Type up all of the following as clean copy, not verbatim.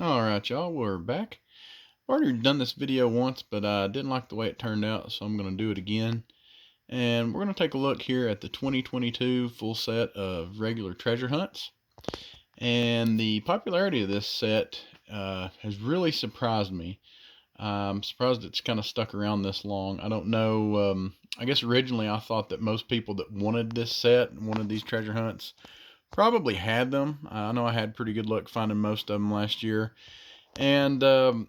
Alright, y'all, we're back. I've already done this video once, but I didn't like the way it turned out, so I'm going to do it again. And we're going to take a look here at the 2022 full set of regular treasure hunts. And the popularity of this set has really surprised me. I'm surprised it's kind of stuck around this long. I don't know. I guess originally I thought that most people that wanted this set, wanted these treasure hunts, probably had them. I know I had pretty good luck finding most of them last year. And so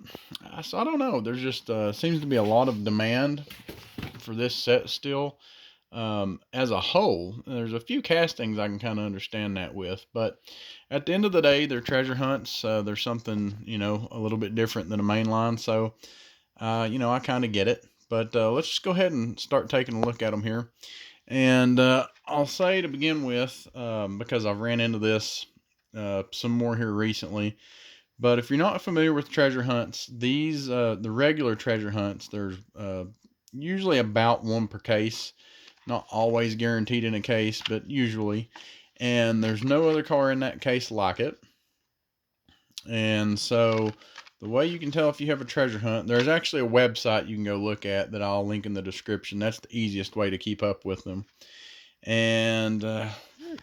I don't know. There's just seems to be a lot of demand for this set still. As a whole, there's a few castings I can kind of understand that with, but at the end of the day, they're treasure hunts. There's something, a little bit different than a main line. So, I kind of get it. But let's just go ahead and start taking a look at them here. And I'll say to begin with, because I've ran into this some more here recently. But if you're not familiar with treasure hunts, these the regular treasure hunts, there's usually about one per case. Not always guaranteed in a case, but usually. And there's no other car in that case like it. And so the way you can tell if you have a treasure hunt, there's actually a website you can go look at that I'll link in the description. That's the easiest way to keep up with them. And where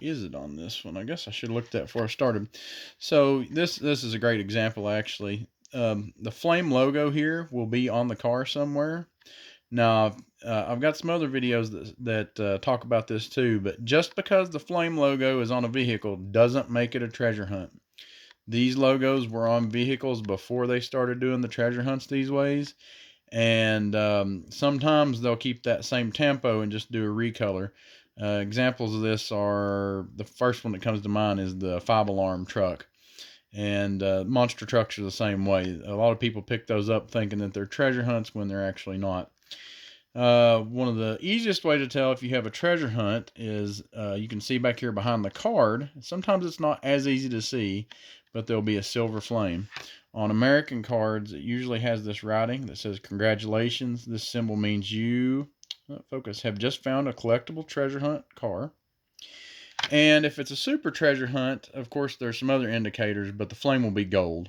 is it on this one? I guess I should have looked at before I started. So this is a great example, actually. The flame logo here will be on the car somewhere. Now, I've got some other videos that talk about this too, but just because the flame logo is on a vehicle doesn't make it a treasure hunt. These logos were on vehicles before they started doing the treasure hunts these ways. And sometimes they'll keep that same tempo and just do a recolor. Examples of this are, the first one that comes to mind is the 5-alarm truck. And monster trucks are the same way. A lot of people pick those up thinking that they're treasure hunts when they're actually not. One of the easiest way to tell if you have a treasure hunt is you can see back here behind the card. Sometimes it's not as easy to see, but there'll be a silver flame. On American cards, it usually has this writing that says, "Congratulations, this symbol means you," focus, "have just found a collectible treasure hunt car." And if it's a super treasure hunt, of course, there's some other indicators, but the flame will be gold.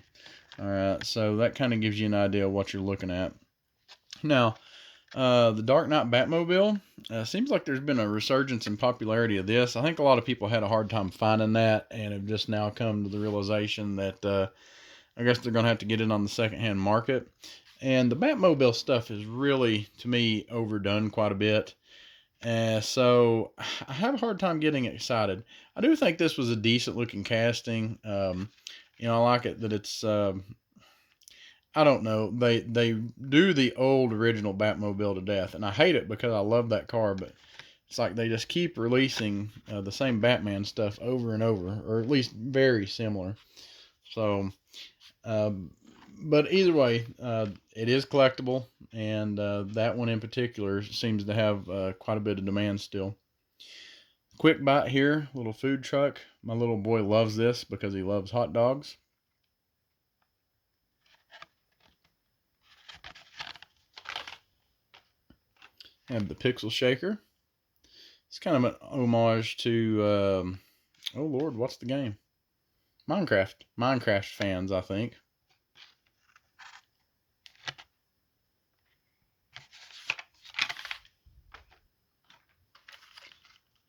All right, so that kind of gives you an idea of what you're looking at. Now, the Dark Knight Batmobile, seems like there's been a resurgence in popularity of this. I think a lot of people had a hard time finding that and have just now come to the realization that I guess they're going to have to get it on the secondhand market. And the Batmobile stuff is really, to me, overdone quite a bit. So I have a hard time getting excited. I do think this was a decent looking casting. I like it that it's... I don't know. They do the old original Batmobile to death, and I hate it because I love that car. But it's like they just keep releasing the same Batman stuff over and over, or at least very similar. So, but either way, it is collectible, and that one in particular seems to have quite a bit of demand still. Quick bite here, little food truck. My little boy loves this because he loves hot dogs. Have the Pixel Shaker. It's kind of an homage to, oh Lord, what's the game? Minecraft fans, I think.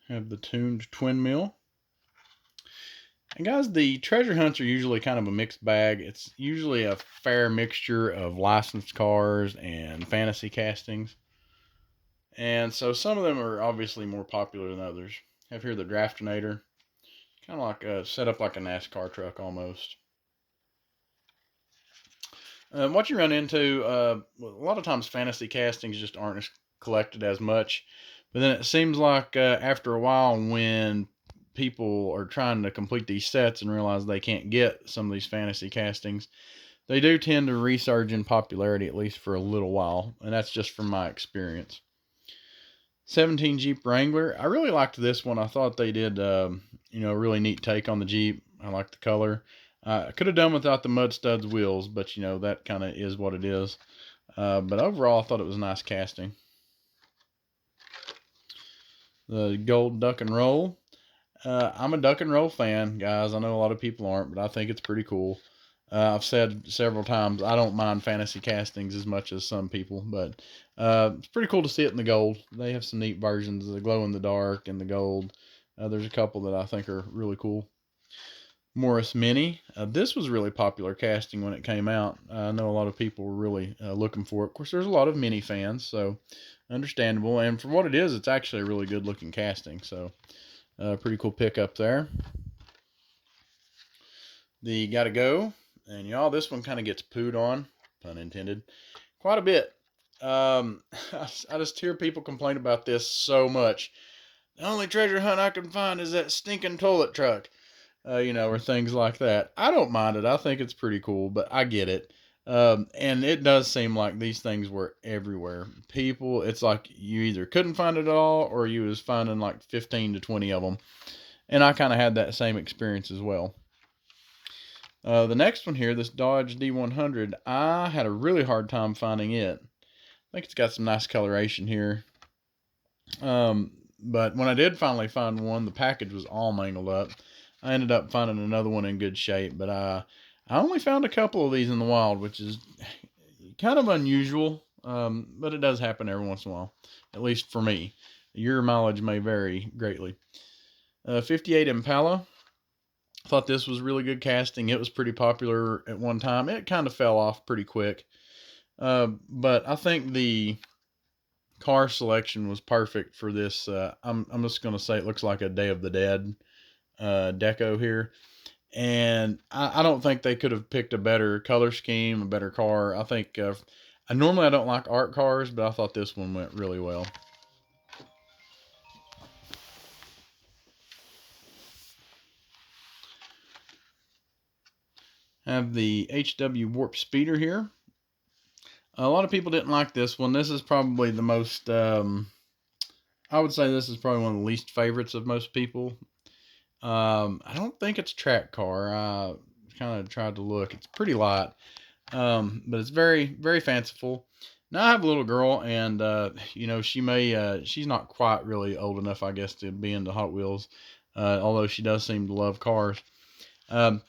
Have the tuned twin mill. And guys, the treasure hunts are usually kind of a mixed bag. It's usually a fair mixture of licensed cars and fantasy castings. And so some of them are obviously more popular than others. Have here the Draftinator. Kind of like set up like a NASCAR truck almost. What you run into, a lot of times fantasy castings just aren't collected as much. But then it seems like after a while when people are trying to complete these sets and realize they can't get some of these fantasy castings, they do tend to resurge in popularity, at least for a little while. And that's just from my experience. 17 Jeep Wrangler. I really liked this one. I thought they did, a really neat take on the Jeep. I like the color. I could have done without the mud studs wheels, but that kind of is what it is. But overall, I thought it was a nice casting. The gold duck and roll. I'm a duck and roll fan, guys. I know a lot of people aren't, but I think it's pretty cool. I've said several times I don't mind fantasy castings as much as some people, but it's pretty cool to see it in the gold. They have some neat versions, the glow in the dark and the gold. There's a couple that I think are really cool. Morris Mini. This was really popular casting when it came out. I know a lot of people were really looking for it. Of course, there's a lot of Mini fans, so understandable. And for what it is, it's actually a really good looking casting. So pretty cool pickup there. The Gotta Go. And y'all, this one kind of gets pooed on, pun intended, quite a bit. I just hear people complain about this so much. The only treasure hunt I can find is that stinking toilet truck. Or things like that. I don't mind it. I think it's pretty cool, but I get it. And it does seem like these things were everywhere. People, it's like you either couldn't find it at all or you was finding like 15 to 20 of them. And I kind of had that same experience as well. The next one here, this Dodge D100, I had a really hard time finding it. I think it's got some nice coloration here. But when I did finally find one, the package was all mangled up. I ended up finding another one in good shape, but I only found a couple of these in the wild, which is kind of unusual, but it does happen every once in a while, at least for me. Your mileage may vary greatly. 58 Impala. I thought this was really good casting. It was pretty popular at one time. It kind of fell off pretty quick, but I think the car selection was perfect for this. I'm just going to say it looks like a Day of the Dead deco here. And I don't think they could have picked a better color scheme, a better car. I think normally I don't like art cars, but I thought this one went really well. Have the HW Warp Speeder here. A lot of people didn't like this one. This is probably the most, I would say this is probably one of the least favorites of most people. I don't think it's a track car. I kind of tried to look. It's pretty light, but it's very, very fanciful. Now I have a little girl, and she's not quite really old enough, I guess, to be into Hot Wheels. Although she does seem to love cars.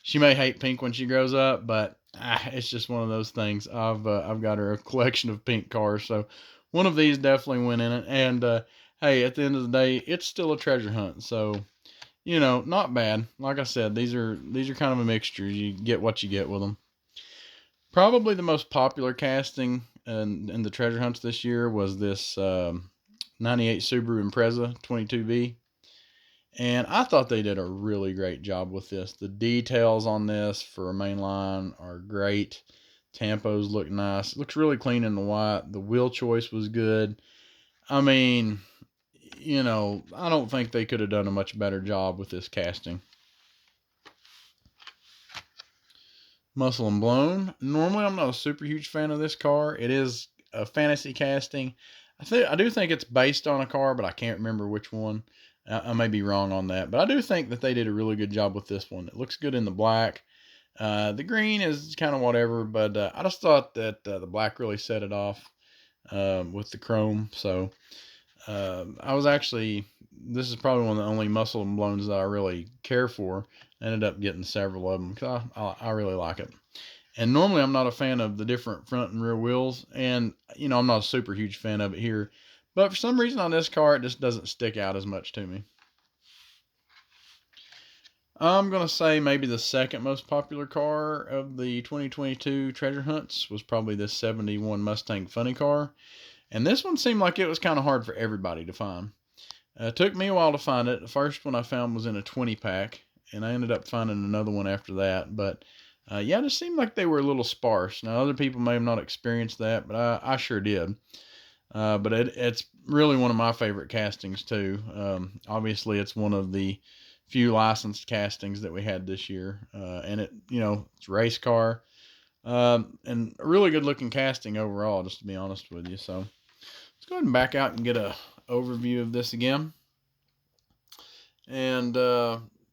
She may hate pink when she grows up, but it's just one of those things. I've got her a collection of pink cars, so one of these definitely went in it. And hey, at the end of the day, it's still a treasure hunt, so not bad. Like I said, these are kind of a mixture. You get what you get with them. Probably the most popular casting in the treasure hunts this year was this 98 Subaru Impreza 22V. And I thought they did a really great job with this. The details on this for a mainline are great. Tampos look nice. It looks really clean in the white. The wheel choice was good. I mean, I don't think they could have done a much better job with this casting. Muscle and Blown. Normally, I'm not a super huge fan of this car. It is a fantasy casting. I do think it's based on a car, but I can't remember which one. I may be wrong on that, but I do think that they did a really good job with this one. It looks good in the black. The green is kind of whatever, but I just thought that the black really set it off with the chrome. So this is probably one of the only Muscle and Blowns that I really care for. I ended up getting several of them because I really like it. And normally I'm not a fan of the different front and rear wheels, and I'm not a super huge fan of it here. But for some reason on this car, it just doesn't stick out as much to me. I'm going to say maybe the second most popular car of the 2022 treasure hunts was probably this 71 Mustang Funny Car. And this one seemed like it was kind of hard for everybody to find. It took me a while to find it. The first one I found was in a 20 pack, and I ended up finding another one after that. But it just seemed like they were a little sparse. Now, other people may have not experienced that, but I sure did. But it's really one of my favorite castings too. Obviously, it's one of the few licensed castings that we had this year, and it's a race car, and a really good looking casting overall, just to be honest with you. So let's go ahead and back out and get a overview of this again, and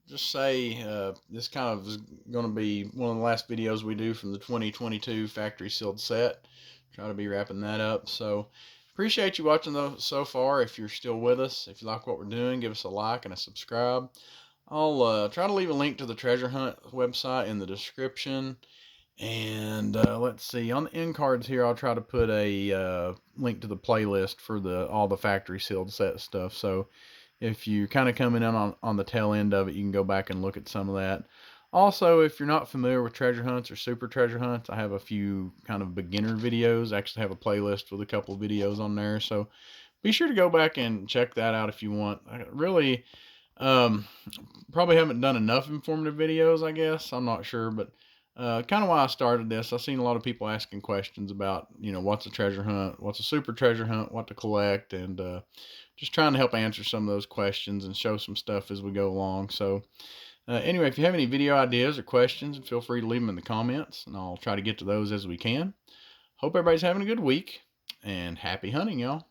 just say this kind of is going to be one of the last videos we do from the 2022 factory sealed set. Try to be wrapping that up. So appreciate you watching so far. If you're still with us, if you like what we're doing, give us a like and a subscribe. I'll try to leave a link to the treasure hunt website in the description. And let's see, on the end cards here, I'll try to put a link to the playlist for all the factory sealed set stuff. So if you're kind of coming in on the tail end of it, you can go back and look at some of that. Also, if you're not familiar with treasure hunts or super treasure hunts, I have a few kind of beginner videos. I actually have a playlist with a couple of videos on there. So be sure to go back and check that out if you want. I really um, probably haven't done enough informative videos, I guess. I'm not sure, but kind of why I started this. I've seen a lot of people asking questions about, what's a treasure hunt, what's a super treasure hunt, what to collect, and just trying to help answer some of those questions and show some stuff as we go along. So anyway, if you have any video ideas or questions, feel free to leave them in the comments, and I'll try to get to those as we can. Hope everybody's having a good week, and happy hunting, y'all.